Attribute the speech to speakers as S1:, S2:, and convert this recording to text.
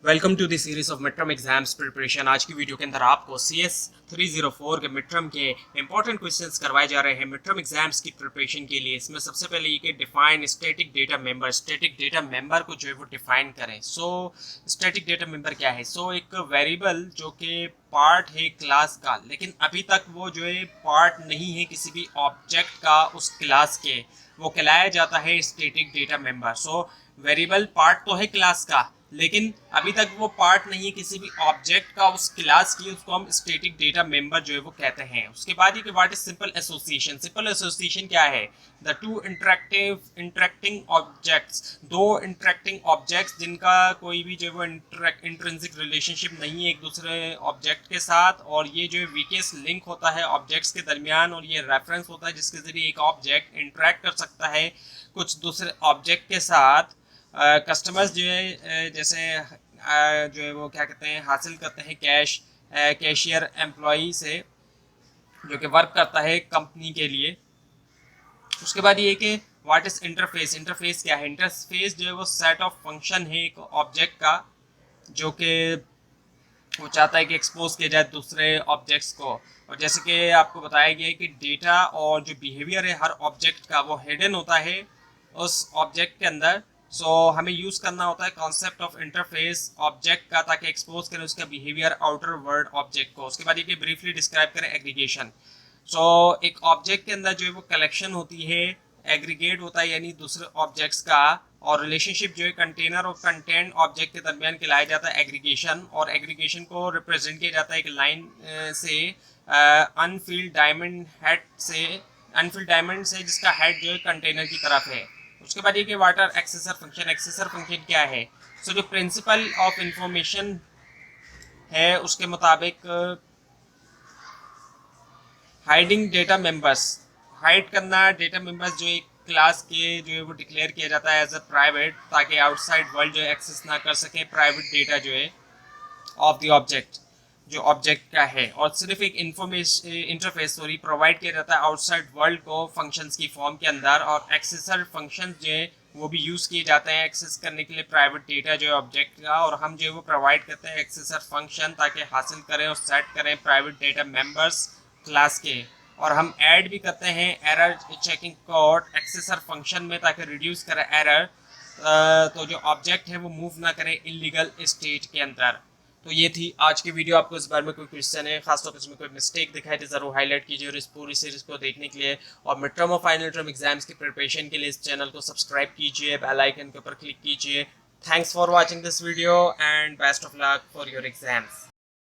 S1: Welcome to the series of mid term exams preparation. आज की video के अंदर आपको CS 304 के मिड टर्म के इंपॉर्टेंट क्वेश्चंस करवाए जा रहे हैं मिड टर्म एग्जाम्स की प्रिपरेशन के लिए। इसमें सबसे पहले ये कि define static data member. Static data member को जो है वो डिफाइन करें। स्टैटिक डेटा मेंबर क्या है? एक वेरिएबल जो कि पार्ट है क्लास का, लेकिन अभी तक वो जो है पार्ट नहीं है किसी भी ऑब्जेक्ट का उस क्लास के, वो कहलाया जाता है static data member. Variable part तो है क्लास का, लेकिन अभी तक वो पार्ट नहीं है किसी भी ऑब्जेक्ट का उस क्लास की, उसको हम स्टैटिक डेटा मेंबर जो है वो कहते हैं। उसके बाद ये कि what is simple association. Simple association क्या है? द टू इंटरेक्टिंग ऑब्जेक्ट्स, दो इंटरेक्टिंग ऑब्जेक्ट्स जिनका कोई भी जो है वो इंट्रिंसिक रिलेशनशिप नहीं है एक दूसरे ऑब्जेक्ट के साथ, और ये जो है वीकेस्ट लिंक होता है ऑब्जेक्ट्स के दरमियान, और ये रेफरेंस होता है जिसके जरिए एक ऑब्जेक्ट इंटरेक्ट कर सकता है कुछ दूसरे ऑब्जेक्ट के साथ। कस्टमर्स जो है जैसे जो है वो क्या कहते हैं, हासिल करते हैं कैश कैशियर एम्प्लॉई से जो कि वर्क करता है कंपनी के लिए। उसके बाद ये कि व्हाट इज इंटरफेस। इंटरफेस क्या है? इंटरफेस जो है वो सेट ऑफ फंक्शन है एक ऑब्जेक्ट का, जो कि वो चाहता है कि एक्सपोज किया जाए दूसरे ऑब्जेक्ट्स को। और जैसे कि आपको बताया गया है कि डेटा और जो बिहेवियर है हर ऑब्जेक्ट का वो हिडन होता है उस ऑब्जेक्ट के अंदर। हमें यूज़ करना होता है कॉन्सेप्ट ऑफ इंटरफेस ऑब्जेक्ट का, ताकि एक्सपोज करें उसका बिहेवियर आउटर वर्ल्ड ऑब्जेक्ट को। उसके बाद ये ब्रीफली डिस्क्राइब करें एग्रीगेशन। एक ऑब्जेक्ट के अंदर जो है वो कलेक्शन होती है, एग्रीगेट होता है यानी दूसरे ऑब्जेक्ट्स का, और रिलेशनशिप जो है कंटेनर और कंटेंट ऑब्जेक्ट के दरमियान कहलाया जाता है एग्रीगेशन। और एग्रीगेशन को रिप्रेजेंट किया जाता है एक लाइन से, अनफिल्ड डायमंड हेड से, अनफिल्ड डायमंड से जिसका हेड जो है कंटेनर की तरफ है। उसके बाद ये कि वाटर एक्सेसर फंक्शन। एक्सेसर फंक्शन क्या है? जो प्रिंसिपल ऑफ इंफॉर्मेशन है उसके मुताबिक हाइडिंग डेटा मेंबर्स, हाइड करना डेटा मेंबर्स जो एक क्लास के जो है वो डिक्लेयर किया जाता है एज अ प्राइवेट, ताकि आउटसाइड वर्ल्ड जो है एक्सेस ना कर सके प्राइवेट डेटा जो है ऑफ द ऑब्जेक्ट, जो ऑब्जेक्ट का है। और सिर्फ एक इंफॉर्मेशन इंटरफेस प्रोवाइड किया जाता है आउटसाइड वर्ल्ड को फंक्शंस की फॉर्म के अंदर। और एक्सेसर फंक्शन जो है वो भी यूज़ किए जाते हैं एक्सेस करने के लिए प्राइवेट डेटा जो है ऑब्जेक्ट का, और हम जो है वो प्रोवाइड करते हैं एक्सेसर फंक्शन ताकि हासिल करें और सेट करें प्राइवेट डेटा मेंबर्स क्लास के। और हम ऐड भी करते हैं एरर चेकिंग कोड एक्सेसर फंक्शन में, ताकि रिड्यूस करें एरर, तो जो ऑब्जेक्ट है वो मूव ना करें इलीगल स्टेट के अंदर। तो ये थी आज की वीडियो। आपको इस बारे में कोई क्वेश्चन है, खासतौर पर इसमें कोई मिस्टेक दिखाई तो जरूर हाईलाइट कीजिए। और इस पूरी सीरीज को देखने के लिए और मिड टर्म और फाइनल टर्म एग्जाम्स की प्रिपरेशन के लिए इस चैनल को सब्सक्राइब कीजिए, बेल आइकन के ऊपर क्लिक कीजिए। Thanks for watching this video and best of luck for your exams.